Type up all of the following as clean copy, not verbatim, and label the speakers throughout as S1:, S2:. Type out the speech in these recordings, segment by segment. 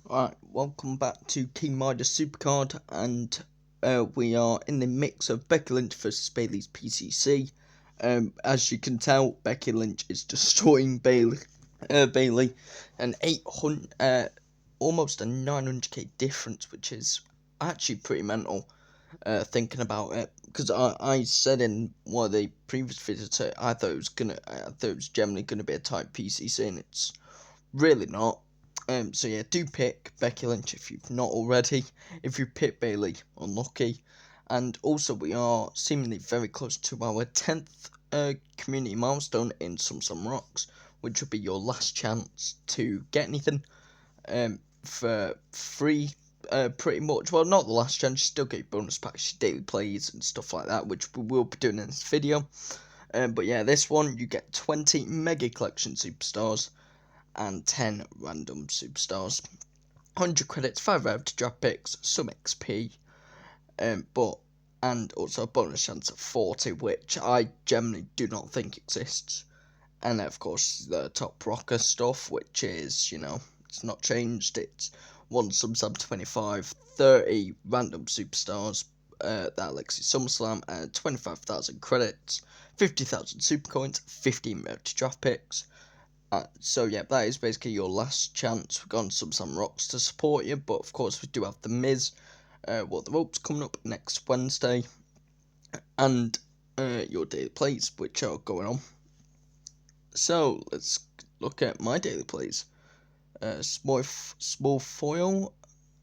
S1: Alright, welcome back to King Midas Supercard, and we are in the mix of Becky Lynch versus Bayley's PCC. As you can tell, Becky Lynch is destroying Bayley, an 800, almost a 900k difference, which is actually pretty mental. Thinking about it, because I said in one of the previous videos that I thought it was generally gonna be a tight PCC, and it's really not. So yeah, do pick Becky Lynch if you've not already. If you pick Bayley, unlucky. And also, we are seemingly very close to our 10th community milestone in Some Rocks, which will be your last chance to get anything for free, pretty much. Well, not the last chance, you still get bonus packs, your daily plays and stuff like that, which we will be doing in this video. But yeah, this one, you get 20 Mega Collection Superstars and 10 random superstars. 100 credits, 5 to draft picks, some XP, and also a bonus chance of 40, which I generally do not think exists. And of course, the top rocker stuff, which is, it's not changed. It's 1 sub 25, 30 random superstars, that Alexi SummerSlam, and 25,000 credits, 50,000 super coins, 15 to draft picks. So yeah, that is basically your last chance. We've gone some rocks to support you, but of course we do have the Miz, the ropes coming up next Wednesday, and your daily plays, which are going on. So let's look at my daily plays. Small foil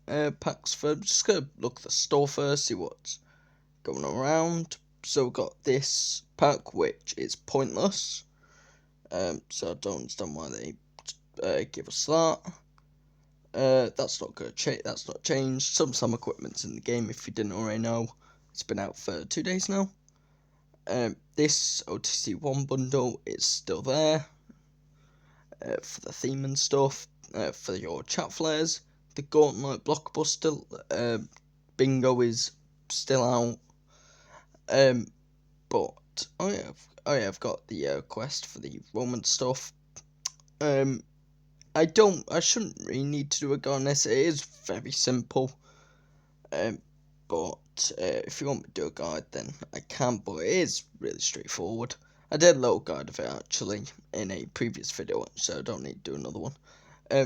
S1: packs for. Just gonna look at the store first, see what's going around. So we've got this pack, which is pointless. So I don't understand why they give us that. That's not gonna change. That's not changed. Some equipment's in the game. If you didn't already know, it's been out for 2 days now. This OTC1 bundle is still there for the theme and stuff. For your chat flares, the Gauntlet Blockbuster bingo is still out. But I've got the quest for the Roman stuff. I shouldn't really need to do a guide on this. It is very simple. But if you want me to do a guide, then I can. But it is really straightforward. I did a little guide of it actually in a previous video, so I don't need to do another one.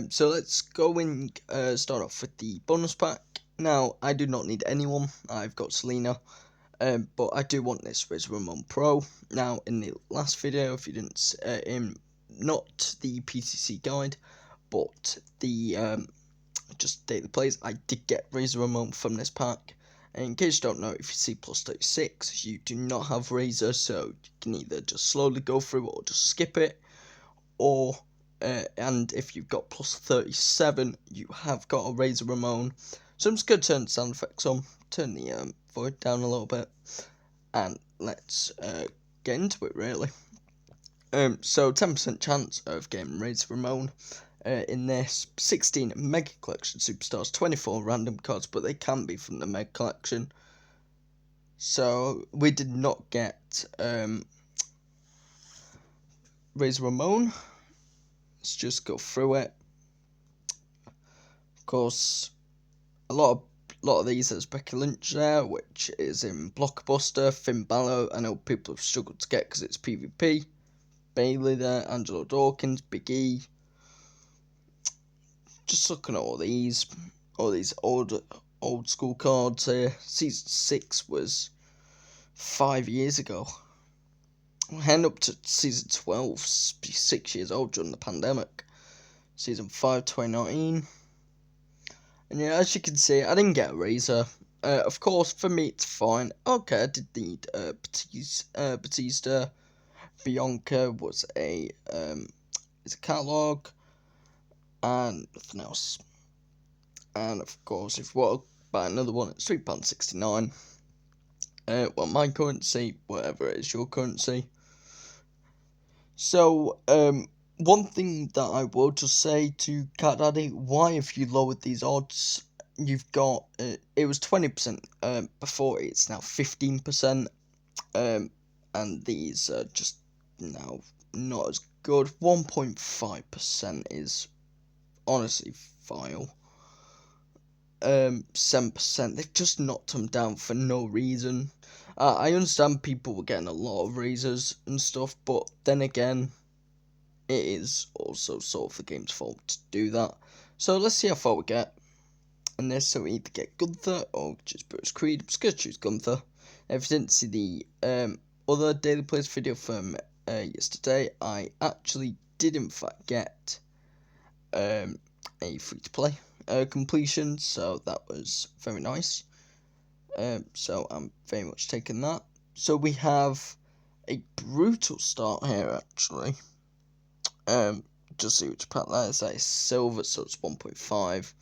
S1: So let's go and start off with the bonus pack. Now, I do not need anyone. I've got Selena. But I do want this Razor Ramon Pro. Now, in the last video, if you didn't, not the PCC guide, but the just daily plays, I did get Razor Ramon from this pack. And in case you don't know, if you see plus 36, you do not have Razor, so you can either just slowly go through it or just skip it, or and if you've got plus 37, you have got a Razor Ramon. So I'm just going to turn the sound effects on, turn the void down a little bit, and let's get into it really. So 10% chance of getting Razor Ramon in this, 16 Mega Collection Superstars, 24 random cards, but they can be from the Mega Collection. So we did not get Razor Ramon. Let's just go through it. Of course, a lot of these there's Becky Lynch there, which is in Blockbuster. Finn Balor, I know people have struggled to get because it's PvP. Bayley there, Angelo Dawkins, Big E. Just looking at all these old school cards here. Season 6 was 5 years ago. We'll head up to Season 12, 6 years old during the pandemic. Season 5, 2019. And yeah, as you can see, I didn't get a Razor. Of course, for me, it's fine. Okay, I did need Batista. Bianca was it's a catalogue. And nothing else. And of course, if you want to buy another one, it's £3.69. Well, my currency, whatever it is, your currency. So, one thing that I will just say to Cat Daddy, why have you lowered these odds? You've got, it was 20% before, it's now 15%, and these are just now not as good. 1.5% is honestly vile. 7%. They've just knocked them down for no reason. I understand people were getting a lot of raises and stuff, but then again, it is also sort of the game's fault to do that. So let's see how far we get. And this, so we either get Gunther or just Bruce Creed. I'm just gonna choose Gunther. If you didn't see the other Daily Plays video from yesterday, I actually did in fact get a free-to-play completion, so that was very nice. So I'm very much taking that. So we have a brutal start here, actually. Just see which pack that is. That is silver, so it's 1.5.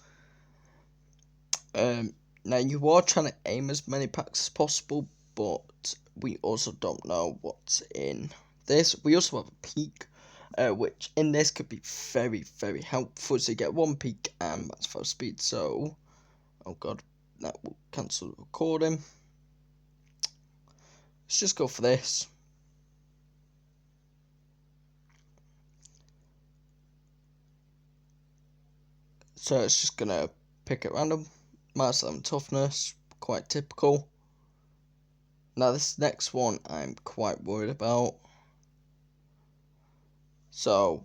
S1: Now you are trying to aim as many packs as possible, but we also don't know what's in this. We also have a peak, which in this could be very, very helpful. So you get one peak and max 5 speed. So, oh god, that will cancel the recording. Let's just go for this. So it's just gonna pick at random. Minus 11 toughness, quite typical. Now this next one I'm quite worried about. So,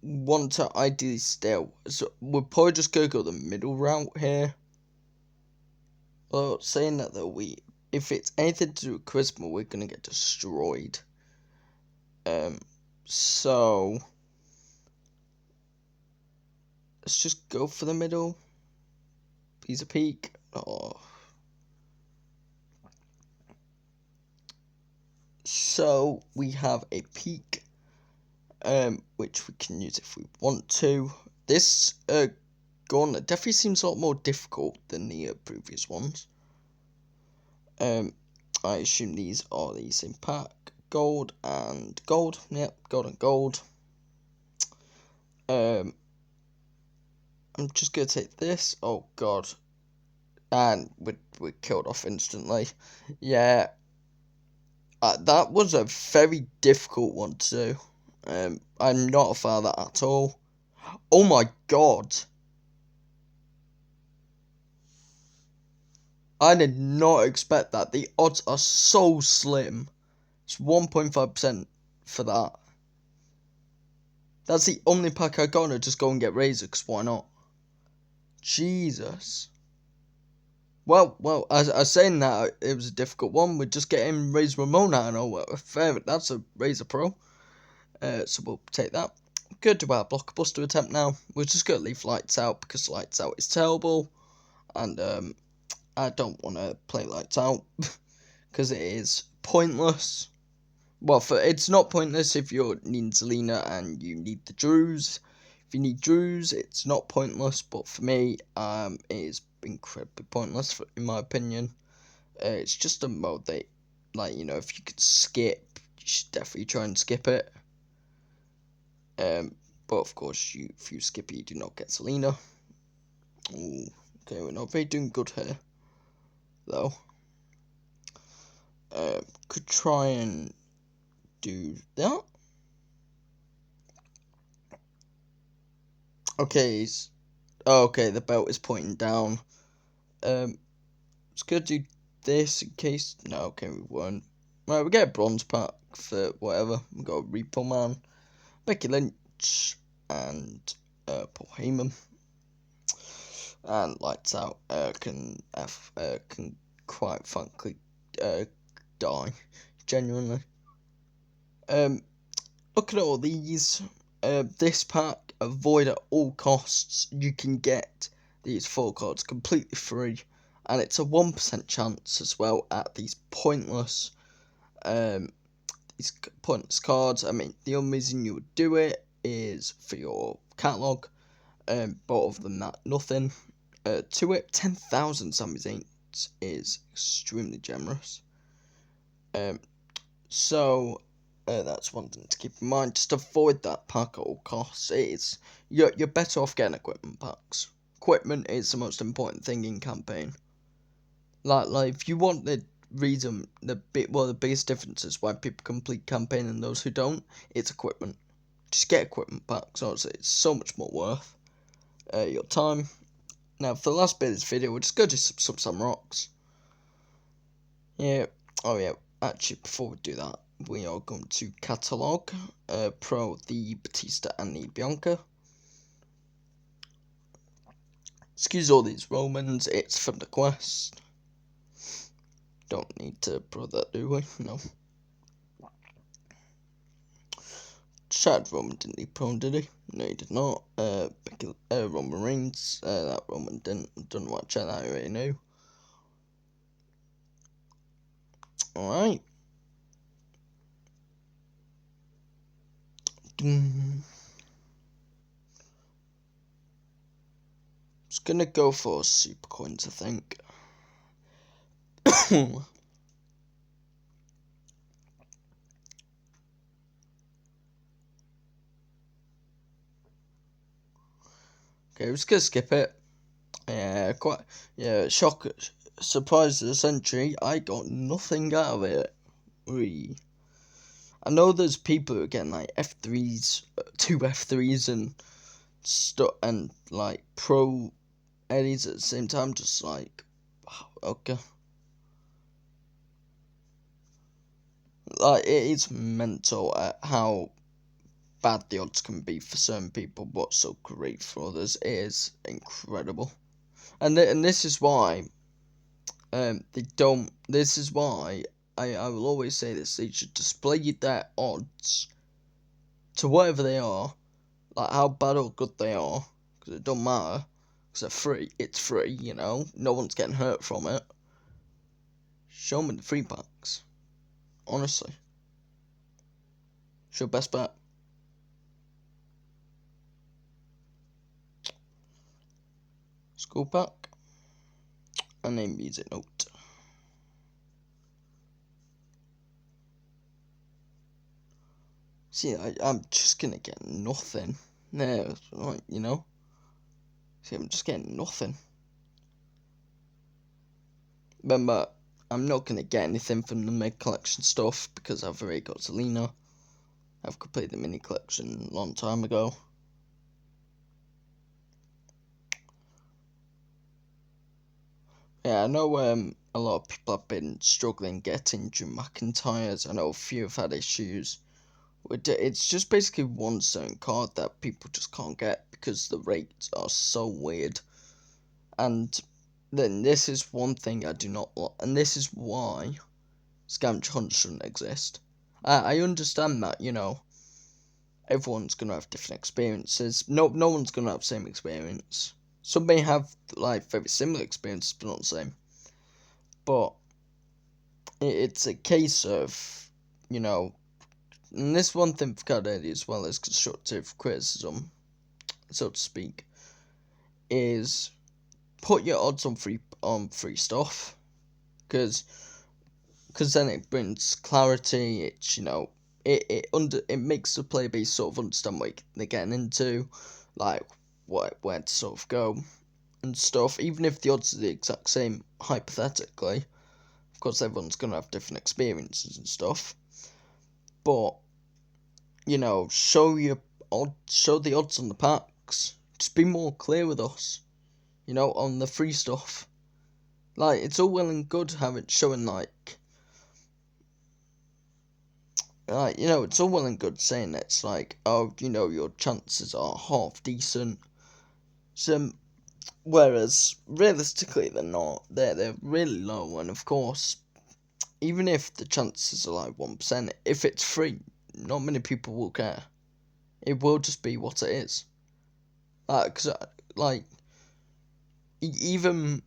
S1: want to ideally steal. So we're probably just gonna go the middle route here. Well, saying that though, if it's anything to do with charisma, we're gonna get destroyed. So let's just go for the middle. He's a peak. Oh. So we have a peak, which we can use if we want to. This gauntlet definitely seems a lot more difficult than the previous ones. I assume these are the same pack. Gold and gold. Yep, gold and gold. I'm just gonna take this. Oh god. And we're killed off instantly. Yeah. That was a very difficult one to do. I'm not a fan of that at all. Oh my god. I did not expect that. The odds are so slim. It's 1.5% for that. That's the only pack I got to just go and get Razor, because why not? Jesus. Well, as I was saying that it was a difficult one, we're just getting Razor Ramon out of nowhere. That's a Razor Pro. So we'll take that. Good to our blockbuster attempt now. We're just going to leave Lights Out, because Lights Out is terrible. And I don't want to play Lights Out, because it is pointless. Well, it's not pointless if you're needing Zelina and you need the Drews. If you need Drews, it's not pointless, but for me, it is incredibly pointless, in my opinion. It's just a mode that, like, you know, if you could skip, you should definitely try and skip it. But of course, if you skip it, you do not get Zelina. Ooh, okay, we're not very doing good here, though. Could try and do that. Okay, okay, the belt is pointing down. Let's go do this in case. No, okay, we won't. Right, we get a bronze pack for whatever. We got a Repo Man, Becky Lynch, and Paul Heyman. And Lights Out can quite frankly die, genuinely. Looking at all these, this pack, avoid at all costs. You can get these 4 cards completely free, and it's a 1% chance as well at these pointless cards. I mean, the only reason you would do it is for your catalogue, but other than that, nothing. To it, 10,000 Sami Zayn is extremely generous. So that's one thing to keep in mind. Just avoid that pack at all costs. You're better off getting equipment packs. Equipment is the most important thing in campaign. Like if you want the reason, the biggest differences why people complete campaign and those who don't, it's equipment. Just get equipment packs. Honestly, it's so much more worth your time. Now, for the last bit of this video, we'll just go to some rocks. Yeah, oh yeah, actually, before we do that, we are going to catalogue Pro, the Batista and the Bianca. Excuse all these Romans, it's from the quest. Don't need to put that, do we? No. Chad Roman didn't need Pro, did he? No, he did not. Roman Reigns, that Roman don't want to check that, I already knew. Alright. Just gonna go for super coins, I think. Okay, we're just gonna skip it. Yeah, shock, surprise of the century. I got nothing out of it. I know there's people who are getting like F3s, 2 F3s and stuff, and like pro eddies at the same time. Just like, okay. Like, it is mental at how bad the odds can be for certain people, but so great for others. It is incredible, and this is why they don't. This is why I will always say this: they should display their odds to whatever they are, like how bad or good they are, because it don't matter, because they're free. It's free, you know. No one's getting hurt from it. Show me the free packs. Honestly, show best bet. School pack and a music note. See, I'm just gonna get nothing. No, right, you know. See, I'm just getting nothing. Remember, I'm not gonna get anything from the mid collection stuff because I've already got Selena. I've completed the mini collection a long time ago. Yeah, I know a lot of people have been struggling getting Drew McIntyres. I know a few have had issues. It's just basically one certain card that people just can't get because the rates are so weird. And then this is one thing I do not like, and this is why scavenger hunts shouldn't exist. I understand that, you know, everyone's gonna have different experiences. No one's gonna have the same experience. Some may have like very similar experiences, but not the same. But it's a case of, you know, and this one thing for Card Eddie as well as constructive criticism, so to speak, is put your odds on free stuff, because then it brings clarity. It's, you know, it makes the player base sort of understand what they're getting into, like where to sort of go and stuff. Even if the odds are the exact same, hypothetically, of course everyone's gonna have different experiences and stuff. But, you know, show the odds on the packs. Just be more clear with us, you know, on the free stuff. Like, it's all well and good showing like, you know, it's all well and good saying it's like, oh, you know, your chances are half decent. So, whereas realistically they're not. They're really low, and of course, even if the chances are like 1%, if it's free, not many people will care. It will just be what it is. Cause like even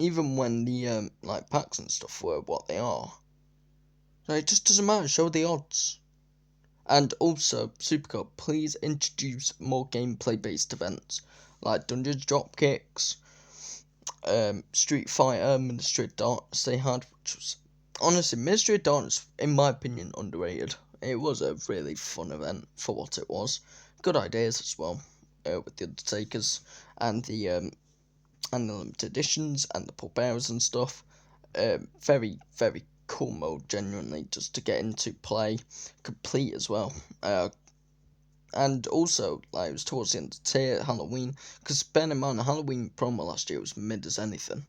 S1: when the like packs and stuff were what they are, so it just doesn't matter. Show the odds. And also, Supercard, please introduce more gameplay-based events like Dungeons Dropkicks, Street Fighter, Ministry of Darkness they had, which was, honestly, Ministry of Darkness, in my opinion, underrated. It was a really fun event for what it was. Good ideas as well, with the Undertakers and the limited editions and the pallbearers and stuff. Very, very cool mode, genuinely, just to get into play, complete as well. and also, like, it was towards the end of the tier, Halloween, because bear in mind, the Halloween promo last year was mid as anything.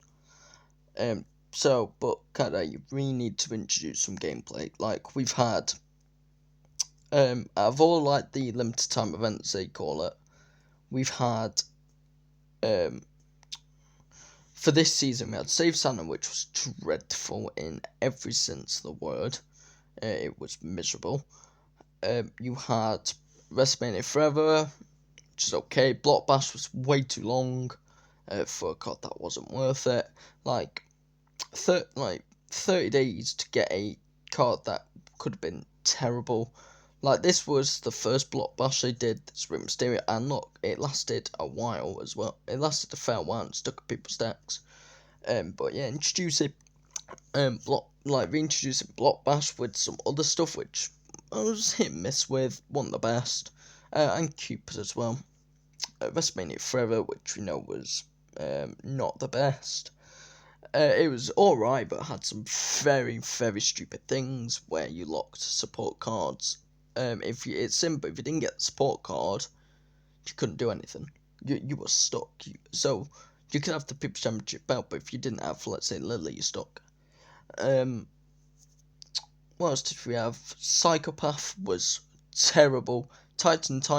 S1: But kinda, you really need to introduce some gameplay. Like, we've had, out of all, like, the limited time events, they call it, we've had, for this season, we had Save Santa, which was dreadful in every sense of the word. It was miserable. You had WrestleMania Forever, which is okay. Block Bash was way too long for a card that wasn't worth it. Like 30 days to get a card that could have been terrible. Like, this was the first Block Bash they did, this Rey Mysterio, and look, it lasted a while as well. It lasted a fair while and stuck at people's decks. But yeah, introducing reintroducing Block Bash with some other stuff which I was hit and miss with, wasn't the best. And Cupid as well. WrestleMania Forever, which we know was not the best. It was alright, but had some very, very stupid things where you locked support cards. It's simple. If you didn't get the support card, you couldn't do anything. You were stuck. So you could have the People's Championship belt, but if you didn't have, let's say, Lily, you're stuck. What else did we have? Psychopath was terrible. Titans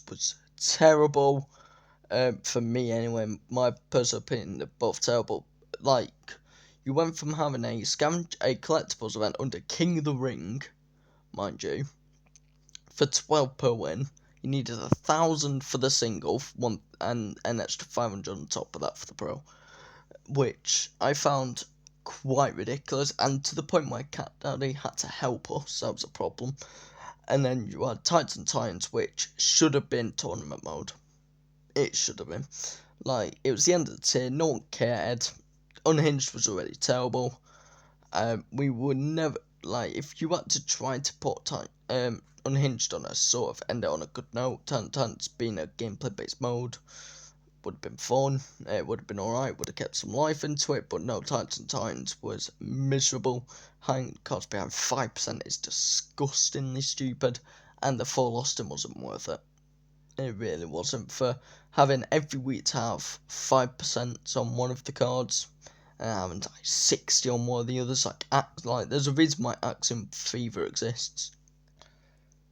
S1: was terrible. For me anyway, my personal opinion, they're both terrible. Like, you went from having a collectibles event under King of the Ring, mind you, for 12 per win. You needed 1,000 for the single, and an extra 500 on top of that for the pro, which I found quite ridiculous, and to the point where Cat Daddy had to help us. That was a problem. And then you had Titans, which should have been tournament mode. It should have been. Like, it was the end of the tier, no one cared. Unhinged was already terrible. We would never, like, if you had to try to put Unhinged on a sort of end it on a good note, Titans being a gameplay based mode would have been fun. It would have been alright, would have kept some life into it, but no, Titans was miserable. Hanging cards behind 5% is disgustingly stupid, and the full Austin wasn't worth it. It really wasn't, for having every week to have 5% on one of the cards and having like 60 on one of the others. Like there's a reason why Axiom Fever exists,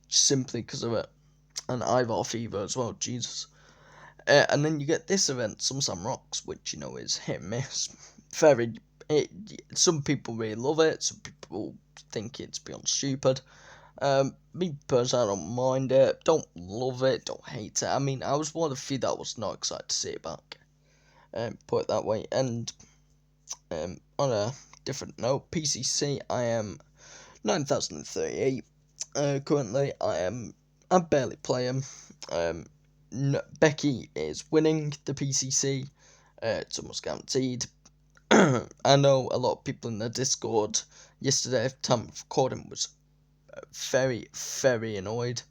S1: simply because of it, and Ivar Fever as well. Jesus. And then you get this event, Some Rocks, which, you know, is hit and miss. Some people really love it, some people think it's beyond stupid. Me personally, I don't mind it, don't love it, don't hate it. I mean, I was one of the few that was not excited to see it back, put it that way. And on a different note, PCC, I am 9,038 currently. I'm barely playing. Becky is winning the PCC. It's almost guaranteed. I know a lot of people in the Discord yesterday, time of recording, was very, very annoyed.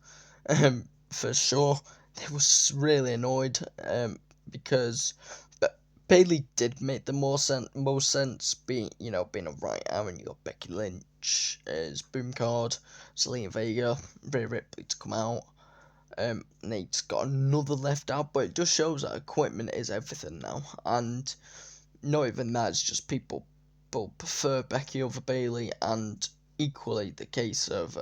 S1: For sure, they was really annoyed. Because Bailey did make the most sense, being a right Aaron. You got Becky Lynch as boom card, Zelina Vega, Rhea Ripley to come out. Nate's got another left out, but it just shows that equipment is everything now, and not even that, it's just people prefer Becky over Bailey, and equally the case of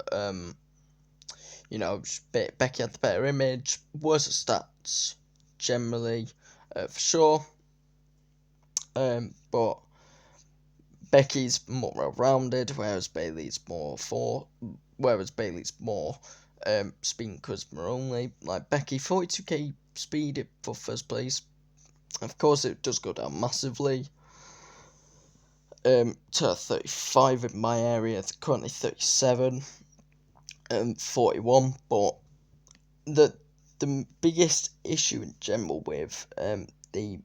S1: Becky had the better image, worse stats generally, for sure. But Becky's more well-rounded, whereas Bailey's more speed and charisma only. Like Becky, 42k speed for first place. Of course, it does go down massively. To 35 in my area, currently 37, 41. But the biggest issue in general with the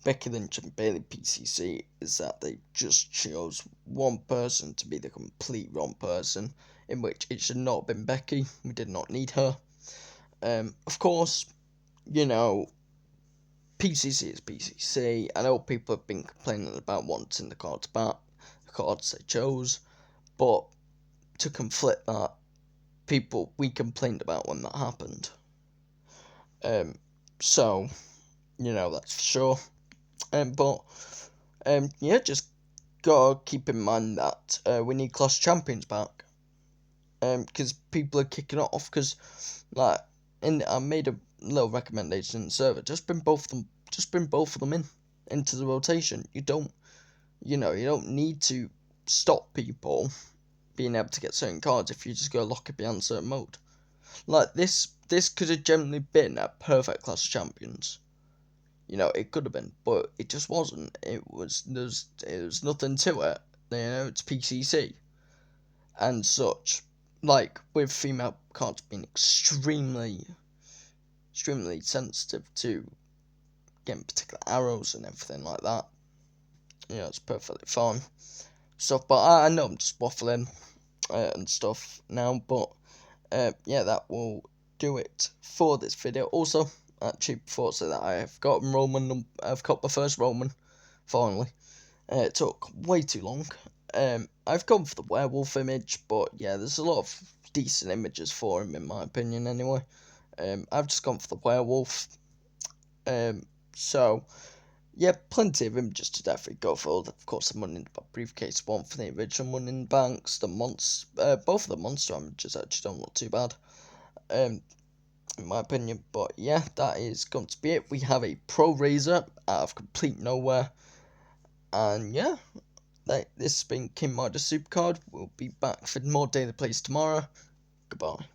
S1: Becky Lynch and Bailey PCC is that they just chose one person to be the complete wrong person, in which it should not have been Becky. We did not need her. Of course, PCC is PCC. I know people have been complaining about wanting the cards back, the cards they chose, but to conflict that, we complained about when that happened. So, that's for sure. But yeah, just gotta keep in mind that we need Clash Champions back. Because people are kicking off. Because like, I made a little recommendation in the server. Just bring both of them. Just bring both of them into the rotation. You don't need to stop people being able to get certain cards if you just go lock it behind certain mode. Like this could have generally been a perfect Clash of Champions. It could have been, but it just wasn't. It was nothing to it. It's PCC and such. Like with female cards being extremely sensitive to getting particular arrows and everything like that. It's perfectly fine stuff. But I know I'm just waffling and stuff now, but yeah, that will do it for this video. Also, actually, before I say that, I've got my first Roman, finally. It took way too long. I've gone for the werewolf image, but yeah, there's a lot of decent images for him, in my opinion, anyway. I've just gone for the werewolf. So, yeah, plenty of images to definitely go for. Of course, the money in the briefcase one for the original money in the banks. Both of the monster images actually don't look too bad. In my opinion. But yeah, that is going to be it. We have a Pro Razor out of complete nowhere. And yeah, this has been King Midas Supercard. We'll be back for more daily plays tomorrow. Goodbye.